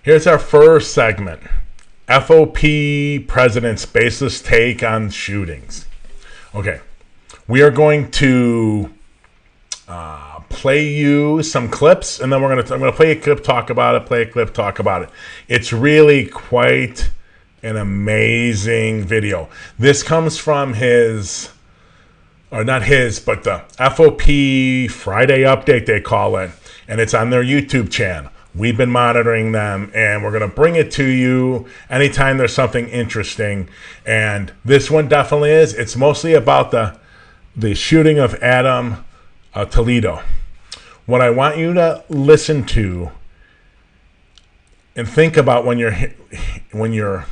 Here's our first segment. FOP President's Baseless Take on Shootings. Okay. We are going to play you some clips, and then I'm going to play a clip, talk about it, play a clip, talk about it. It's really quite an amazing video. This comes from his, or not his, but the FOP Friday Update, they call it, and it's on their YouTube channel. We've been monitoring them, and we're going to bring it to you anytime there's something interesting. And this one definitely is. It's mostly about the shooting of Adam Toledo. What I want you to listen to and think about when you're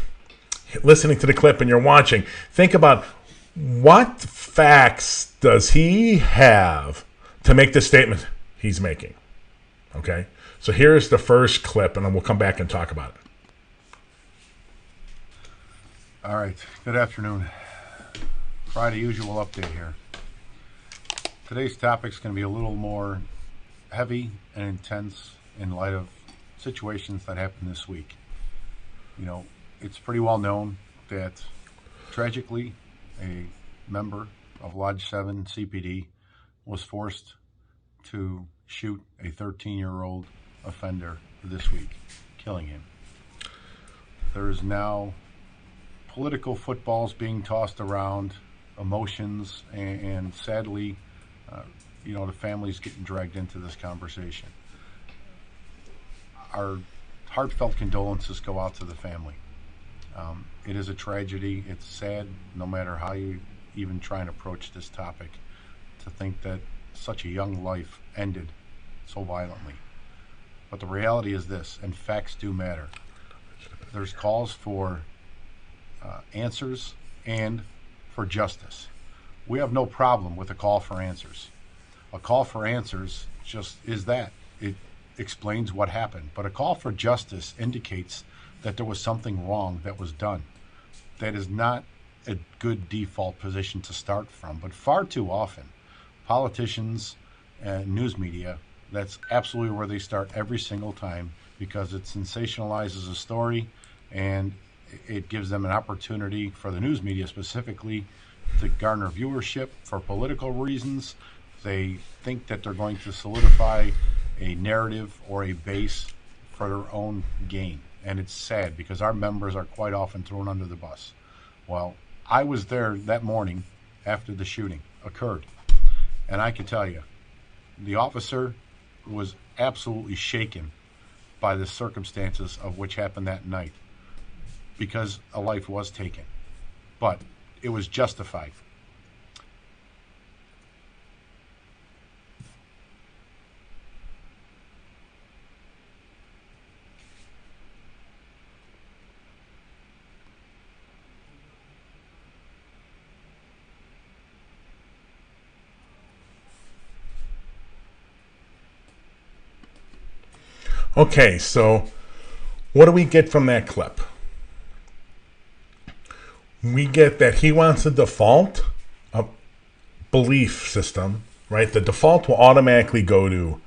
listening to the clip and you're watching, think about what facts does he have to make the statement he's making. Okay? So here's the first clip, and then we'll come back and talk about it. All right. Good afternoon. Friday usual update here. Today's topic is going to be a little more heavy and intense in light of situations that happened this week. You know, it's pretty well known that tragically a member of Lodge 7 CPD was forced to shoot a 13-year-old offender this week, killing him. There is now political footballs being tossed around, emotions, and sadly, the family's getting dragged into this conversation. Our heartfelt condolences go out to the family. It is a tragedy. It's sad, no matter how you even try and approach this topic, to think that such a young life ended so violently. But the reality is this, and facts do matter. There's calls for answers and for justice. We have no problem with a call for answers. A call for answers just is that. It explains what happened. But a call for justice indicates that there was something wrong that was done. That is not a good default position to start from. But far too often, politicians and news media, that's absolutely where they start every single time, because it sensationalizes a story and it gives them an opportunity, for the news media specifically, to garner viewership for political reasons. They think that they're going to solidify a narrative or a base for their own gain. And it's sad because our members are quite often thrown under the bus. Well, I was there that morning after the shooting occurred. And I can tell you, the officer was absolutely shaken by the circumstances of which happened that night, because a life was taken. But it was justified. Okay, so what do we get from that clip? We get that he wants a default belief system, right? The default will automatically go to,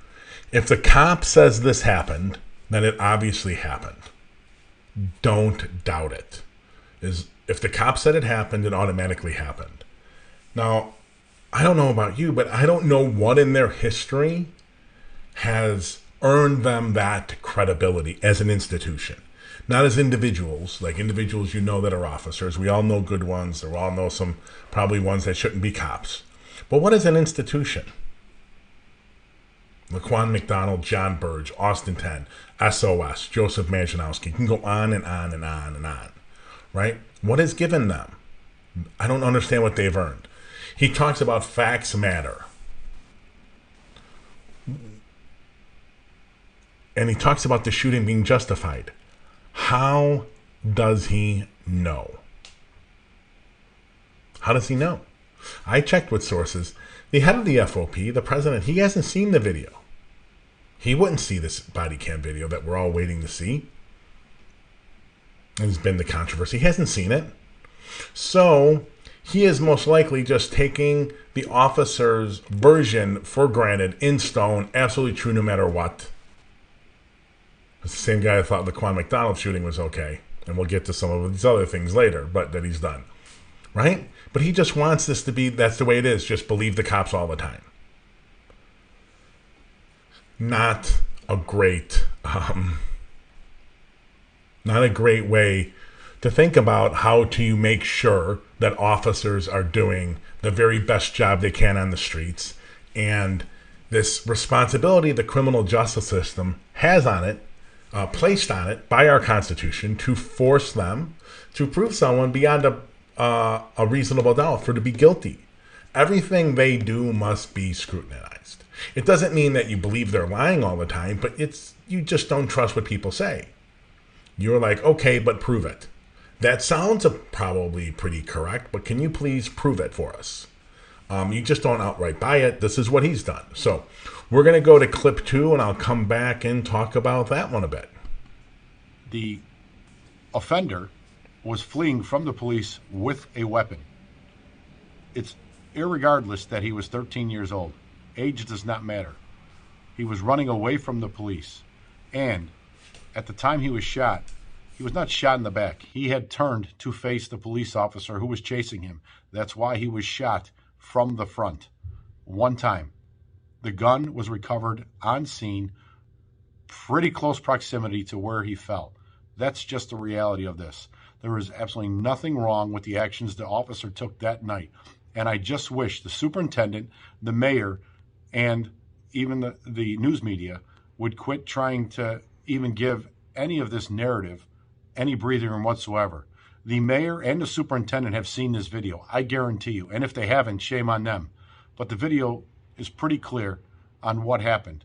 if the cop says this happened, then it obviously happened. Don't doubt it. If the cop said it happened, it automatically happened. Now, I don't know about you, but I don't know what in their history has earned them that credibility as an institution. Not as individuals, like individuals that are officers. We all know good ones. We all know some probably ones that shouldn't be cops. But what is an institution? Laquan McDonald, John Burge, Austin 10, SOS, Joseph Majanowski. You can go on and on and on and on, right? What is given them? I don't understand what they've earned. He talks about facts matter. And he talks about the shooting being justified. How does he know? How does he know? I checked with sources. The head of the FOP, the president, he hasn't seen the video. He wouldn't see this body cam video that we're all waiting to see. There's been the controversy. He hasn't seen it. So he is most likely just taking the officer's version for granted, in stone, absolutely true no matter what. It's the same guy that thought the Quan McDonald shooting was okay. And we'll get to some of these other things later, but that he's done. Right? But he just wants this to be, that's the way it is. Just believe the cops all the time. Not a great way to think about how do you make sure that officers are doing the very best job they can on the streets, and this responsibility the criminal justice system has on it, placed on it by our Constitution, to force them to prove someone beyond a reasonable doubt for to be guilty. Everything they do must be scrutinized. It doesn't mean that you believe they're lying all the time, but you just don't trust what people say. You're like, okay, but prove it. That sounds probably pretty correct, but can you please prove it for us? You just don't outright buy it. This is what he's done. So we're going to go to clip 2, and I'll come back and talk about that one a bit. The offender was fleeing from the police with a weapon. It's irregardless that he was 13 years old. Age does not matter. He was running away from the police. And at the time he was shot, he was not shot in the back. He had turned to face the police officer who was chasing him. That's why he was shot from the front. One time. The gun was recovered on scene, pretty close proximity to where he fell. That's just the reality of this. There is absolutely nothing wrong with the actions the officer took that night. And I just wish the superintendent, the mayor, and even the news media would quit trying to even give any of this narrative any breathing room whatsoever. The mayor and the superintendent have seen this video, I guarantee you. And if they haven't, shame on them. But the video is pretty clear on what happened.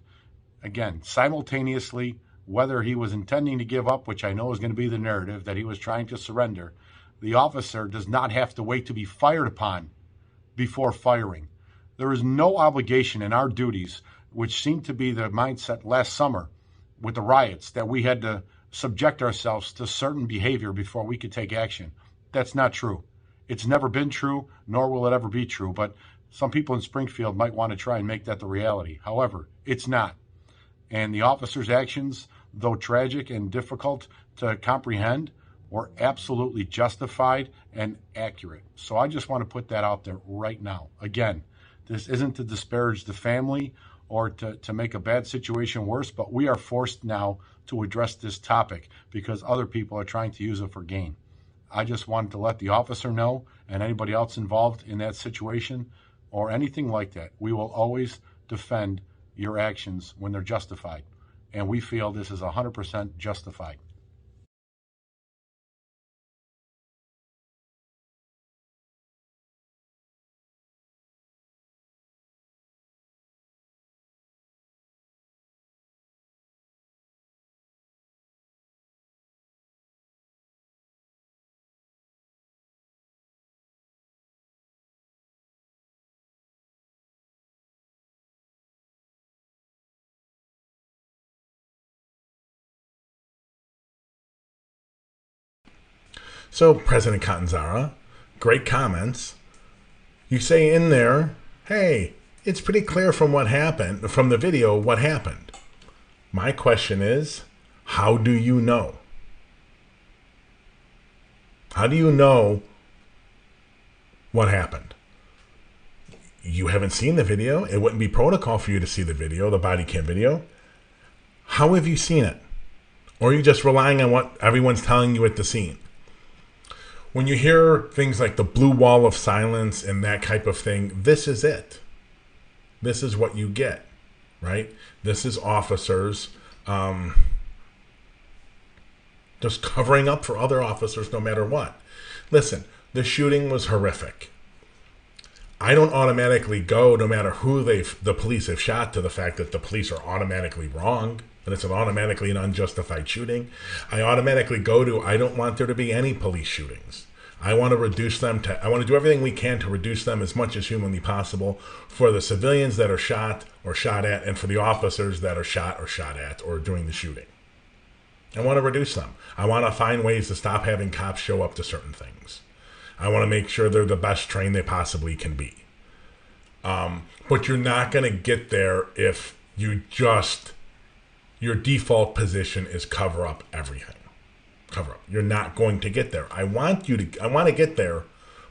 Again, simultaneously, whether he was intending to give up, which I know is going to be the narrative, that he was trying to surrender, the officer does not have to wait to be fired upon before firing. There is no obligation in our duties, which seemed to be the mindset last summer with the riots, that we had to subject ourselves to certain behavior before we could take action. That's not true. It's never been true, nor will it ever be true, but some people in Springfield might want to try and make that the reality. However, it's not. And the officer's actions, though tragic and difficult to comprehend, were absolutely justified and accurate. So I just want to put that out there right now. Again, this isn't to disparage the family or to make a bad situation worse, but we are forced now to address this topic because other people are trying to use it for gain. I just wanted to let the officer know, and anybody else involved in that situation or anything like that, we will always defend your actions when they're justified. And we feel this is 100% justified. So, President Catanzara, great comments. You say in there, hey, it's pretty clear from what happened, from the video, what happened. My question is, how do you know? How do you know what happened? You haven't seen the video. It wouldn't be protocol for you to see the video, the body cam video. How have you seen it? Or are you just relying on what everyone's telling you at the scene? When you hear things like the blue wall of silence and that type of thing, this is it. This is what you get, right? This is officers just covering up for other officers no matter what. Listen, the shooting was horrific. I don't automatically go, no matter who the police have shot, to the fact that the police are automatically wrong, that it's automatically an unjustified shooting. I automatically go to, I don't want there to be any police shootings. I want to reduce them I want to do everything we can to reduce them as much as humanly possible for the civilians that are shot or shot at, and for the officers that are shot or shot at or doing the shooting. I want to reduce them. I want to find ways to stop having cops show up to certain things. I want to make sure they're the best trained they possibly can be. But you're not going to get there if you just your default position is cover up everything. Cover up. You're not going to get there. I want to get there,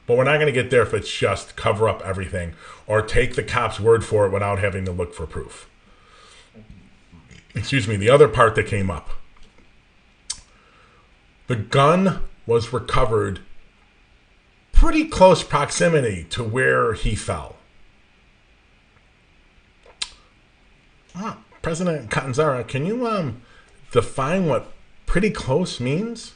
but we're not going to get there if it's just cover up everything or take the cop's word for it without having to look for proof. Excuse me, the other part that came up. The gun was recovered pretty close proximity to where he fell. President Catanzara, can you define what pretty close means?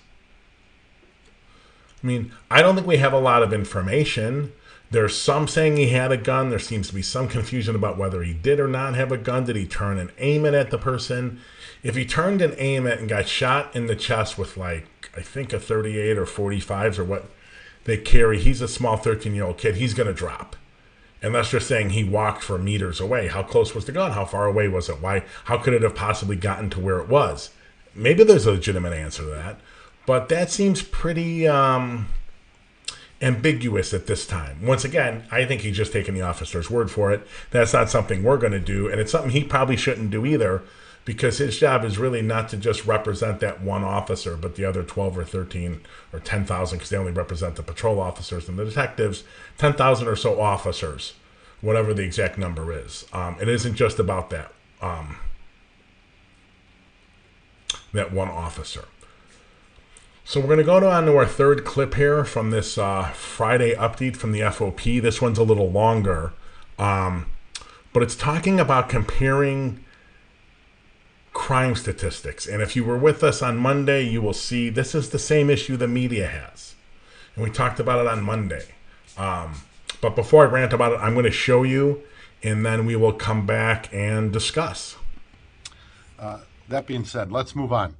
I mean, I don't think we have a lot of information. There's some saying he had a gun. There seems to be some confusion about whether he did or not have a gun. Did he turn and aim it at the person? If he turned and aimed it and got shot in the chest with, like, I think a 38 or 45s or what they carry, he's a small 13-year-old kid. He's going to drop. Unless you're saying he walked for meters away. How close was the gun? How far away was it? Why? How could it have possibly gotten to where it was? Maybe there's a legitimate answer to that. But that seems pretty ambiguous at this time. Once again, I think he's just taking the officer's word for it. That's not something we're going to do. And it's something he probably shouldn't do either, because his job is really not to just represent that one officer, but the other 12 or 13 or 10,000, because they only represent the patrol officers and the detectives, 10,000 or so officers, whatever the exact number is. It isn't just about that one officer. So we're going to go on to our third clip here from this Friday update from the FOP. This one's a little longer, but it's talking about comparing crime statistics. And if you were with us on Monday, you will see this is the same issue the media has. And we talked about it on Monday. But before I rant about it, I'm going to show you, and then we will come back and discuss. That being said, let's move on.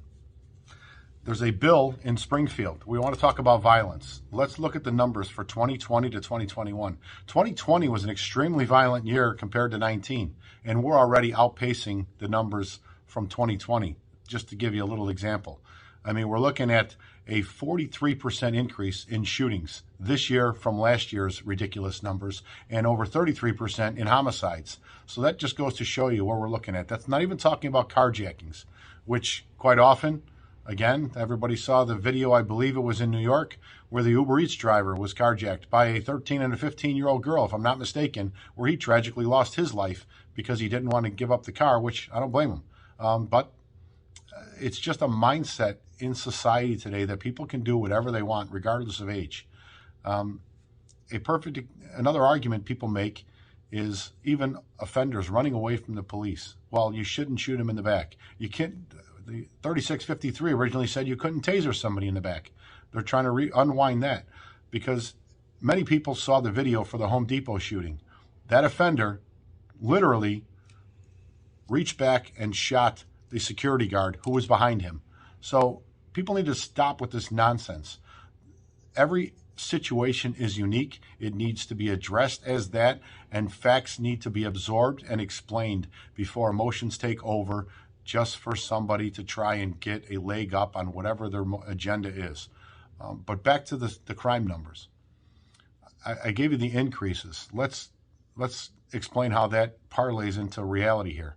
There's a bill in Springfield. We want to talk about violence. Let's look at the numbers for 2020 to 2021. 2020 was an extremely violent year compared to 19, and we're already outpacing the numbers from 2020, just to give you a little example. I mean, we're looking at a 43% increase in shootings this year from last year's ridiculous numbers, and over 33% in homicides. So that just goes to show you what we're looking at. That's not even talking about carjackings, which quite often, again, everybody saw the video, I believe it was in New York, where the Uber Eats driver was carjacked by a 13 and a 15-year-old girl, if I'm not mistaken, where he tragically lost his life because he didn't want to give up the car, which I don't blame him. But it's just a mindset in society today that people can do whatever they want, regardless of age. Another argument people make is even offenders running away from the police. Well, you shouldn't shoot them in the back. You can't. The 3653 originally said you couldn't taser somebody in the back. They're trying to unwind that because many people saw the video for the Home Depot shooting. That offender literally reached back and shot the security guard who was behind him. So people need to stop with this nonsense. Every situation is unique. It needs to be addressed as that, and facts need to be absorbed and explained before emotions take over, just for somebody to try and get a leg up on whatever their agenda is. But back to the crime numbers. I gave you the increases. Let's explain how that parlays into reality here.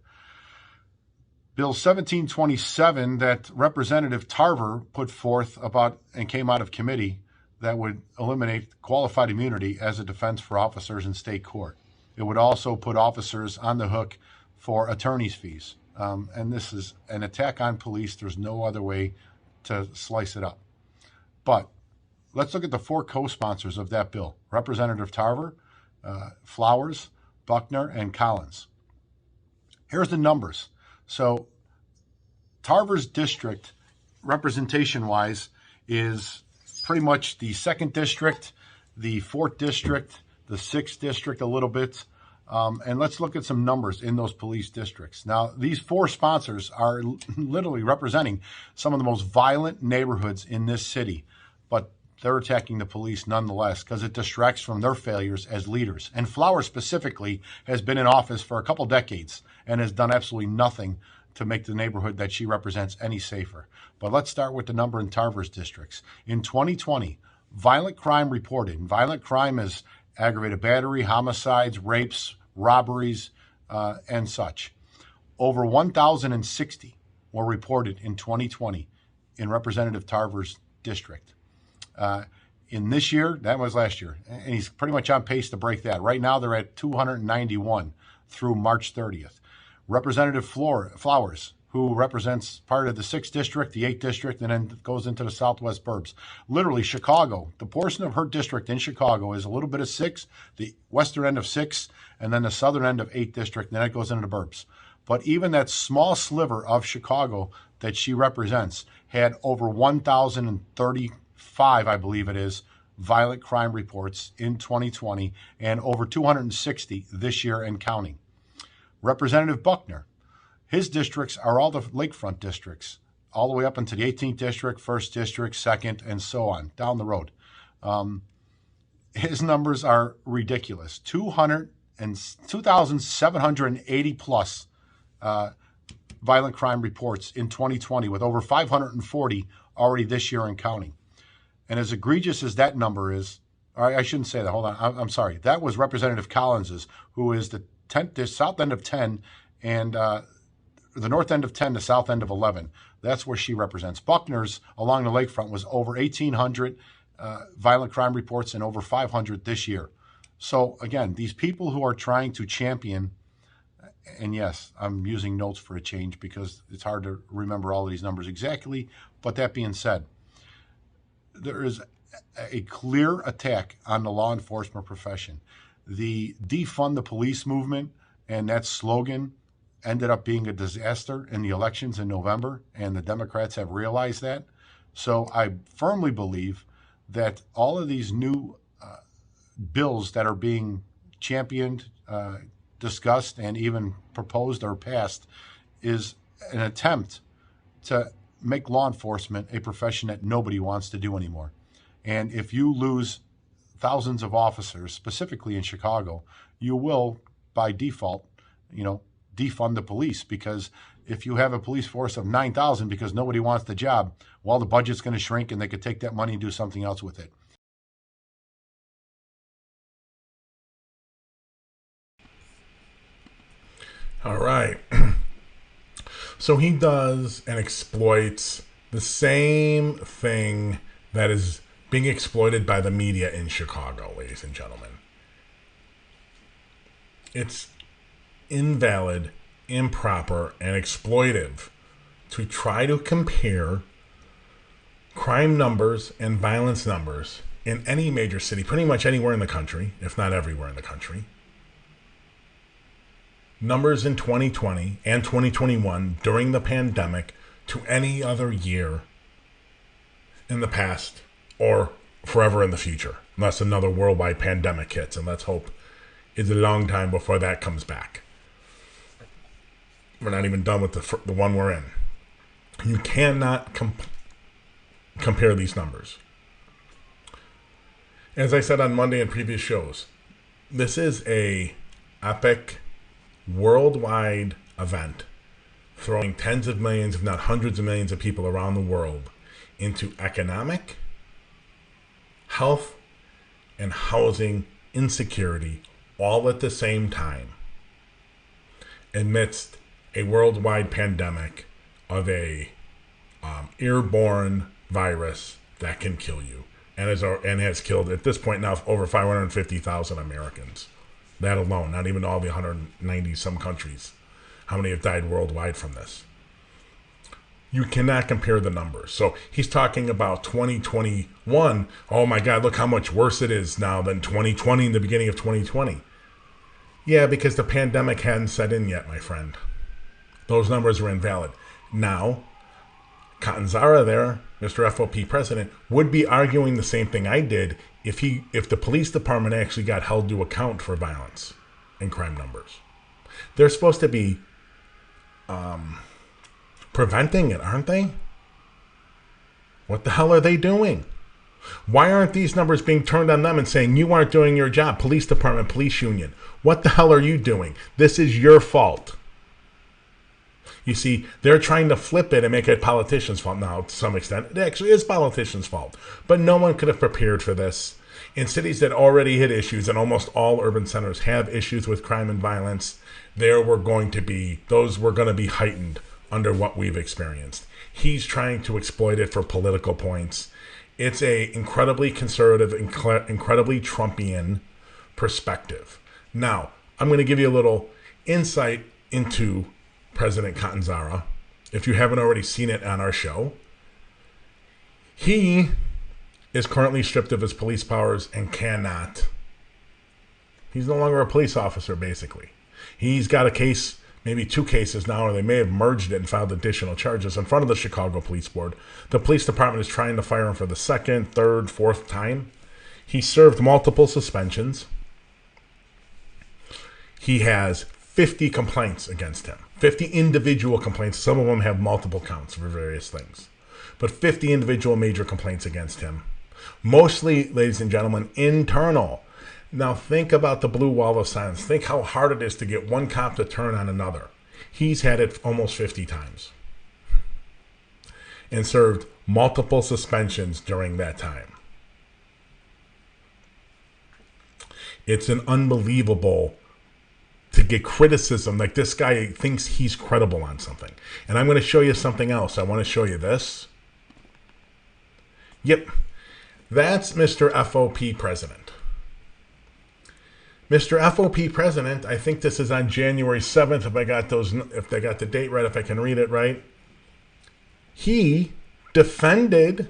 Bill 1727 that Representative Tarver put forth about and came out of committee that would eliminate qualified immunity as a defense for officers in state court. It would also put officers on the hook for attorney's fees. And this is an attack on police. There's no other way to slice it up. But let's look at the four co-sponsors of that bill. Representative Tarver, Flowers, Buckner, and Collins. Here's the numbers. So Tarver's district, representation-wise, is pretty much the 2nd district, the 4th district, the 6th district a little bit. And let's look at some numbers in those police districts. Now, these four sponsors are literally representing some of the most violent neighborhoods in this city, but they're attacking the police nonetheless because it distracts from their failures as leaders. And Flowers specifically has been in office for a couple decades and has done absolutely nothing to make the neighborhood that she represents any safer. But let's start with the number in Tarver's districts. In 2020, violent crime reported. Violent crime is aggravated battery, homicides, rapes, robberies, and such. Over 1,060. were reported in 2020 in Representative Tarver's district. In this year, that was last year, and he's pretty much on pace to break that. Right now, they're at 291 through March 30th. Representative Flowers, who represents part of the 6th district, the 8th district, and then goes into the southwest burbs. Literally, Chicago, the portion of her district in Chicago is a little bit of 6, the western end of 6, and then the southern end of 8th district, and then it goes into the burbs. But even that small sliver of Chicago that she represents had over 1,035, I believe it is, violent crime reports in 2020 and over 260 this year and counting. Representative Buckner, his districts are all the lakefront districts, all the way up into the 18th district, 1st district, 2nd, and so on, down the road. His numbers are ridiculous. 2,780 plus violent crime reports in 2020, with over 540 already this year and counting. And as egregious as that number is, or I shouldn't say that, hold on, I'm sorry. That was Representative Collins's, who is the south end of 10 and the north end of 10, the south end of 11. That's where she represents. Buckner's along the lakefront was over 1,800 violent crime reports and over 500 this year. So again, these people who are trying to champion, and yes, I'm using notes for a change because it's hard to remember all of these numbers exactly, but that being said, there is a clear attack on the law enforcement profession. The defund the police movement and that slogan ended up being a disaster in the elections in November, and the Democrats have realized that. So I firmly believe that all of these new bills that are being championed, discussed, and even proposed or passed is an attempt to make law enforcement a profession that nobody wants to do anymore. And if you lose thousands of officers, specifically in Chicago, you will, by default, defund the police, because if you have a police force of 9,000 because nobody wants the job, well, the budget's going to shrink and they could take that money and do something else with it. All right. So he does and exploits the same thing that is being exploited by the media in Chicago, ladies and gentlemen. It's invalid, improper, and exploitive to try to compare crime numbers and violence numbers in any major city, pretty much anywhere in the country, if not everywhere in the country. Numbers in 2020 and 2021 during the pandemic to any other year in the past or forever in the future, unless another worldwide pandemic hits, and let's hope it's a long time before that comes back. We're not even done with the one we're in. You cannot compare these numbers. As I said on Monday in previous shows, this is a epic worldwide event throwing tens of millions, if not hundreds of millions of people around the world into economic, health, and housing insecurity all at the same time amidst a worldwide pandemic of a airborne virus that can kill you and has killed at this point now over 550,000 Americans. That alone, not even all the 190 some countries. How many have died worldwide from this? You cannot compare the numbers. So he's talking about 2021. Oh my God, look how much worse it is now than 2020 in the beginning of 2020. Yeah, because the pandemic hadn't set in yet, my friend. Those numbers were invalid. Now, Catanzara there, Mr. FOP president, would be arguing the same thing I did if the police department actually got held to account for violence and crime numbers. They're supposed to be preventing it, aren't they? What the hell are they doing? Why aren't these numbers being turned on them and saying, you aren't doing your job, police department, police union? What the hell are you doing? This is your fault. You see, they're trying to flip it and make it politicians' fault now to some extent. It actually is politicians' fault. But no one could have prepared for this. In cities that already had issues, and almost all urban centers have issues with crime and violence, those were going to be heightened under what we've experienced. He's trying to exploit it for political points. It's a incredibly conservative, incredibly Trumpian perspective. Now, I'm going to give you a little insight into President Catanzara, if you haven't already seen it on our show. He is currently stripped of his police powers and cannot. He's no longer a police officer, basically. He's got a case, maybe 2 cases now, or they may have merged it and filed additional charges in front of the Chicago Police Board. The police department is trying to fire him for the 2nd, 3rd, 4th time. He served multiple suspensions. He has 50 complaints against him. 50 individual complaints. Some of them have multiple counts for various things. But 50 individual major complaints against him. Mostly, ladies and gentlemen, internal. Now think about the blue wall of silence. Think how hard it is to get one cop to turn on another. He's had it almost 50 times. And served multiple suspensions during that time. It's an unbelievable to get criticism. Like, this guy thinks he's credible on something. And I'm going to show you something else. I want to show you this. Yep. That's Mr. FOP President. Mr. FOP President, I think this is on January 7th, if I got the date right, if I can read it right. He defended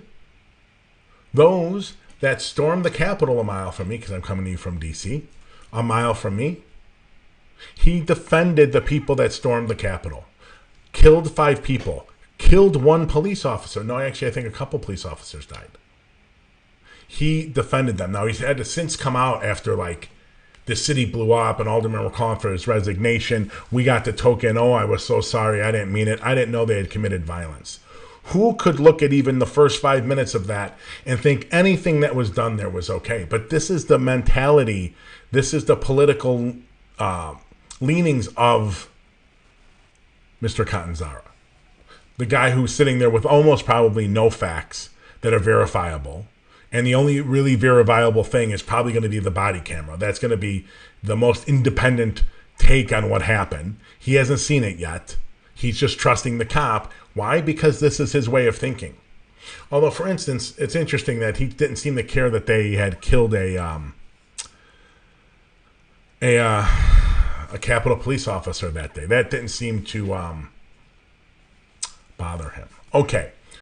those that stormed the Capitol a mile from me, because I'm coming to you from D.C., a mile from me. He defended the people that stormed the Capitol. Killed 5 people. Killed 1 police officer. No, actually, I think a couple police officers died. He defended them. Now, he's had to since come out after, like, the city blew up and aldermen were calling for his resignation. We got the token, oh, I was so sorry, I didn't mean it. I didn't know they had committed violence. Who could look at even the first 5 minutes of that and think anything that was done there was okay? But this is the mentality, this is the political leanings of Mr. Catanzara. The guy who's sitting there with almost probably no facts that are verifiable. And the only really verifiable thing is probably going to be the body camera. That's going to be the most independent take on what happened. He hasn't seen it yet. He's just trusting the cop. Why? Because this is his way of thinking. Although, for instance, it's interesting that he didn't seem to care that they had killed a Capitol police officer that day. That didn't seem to bother him. Okay.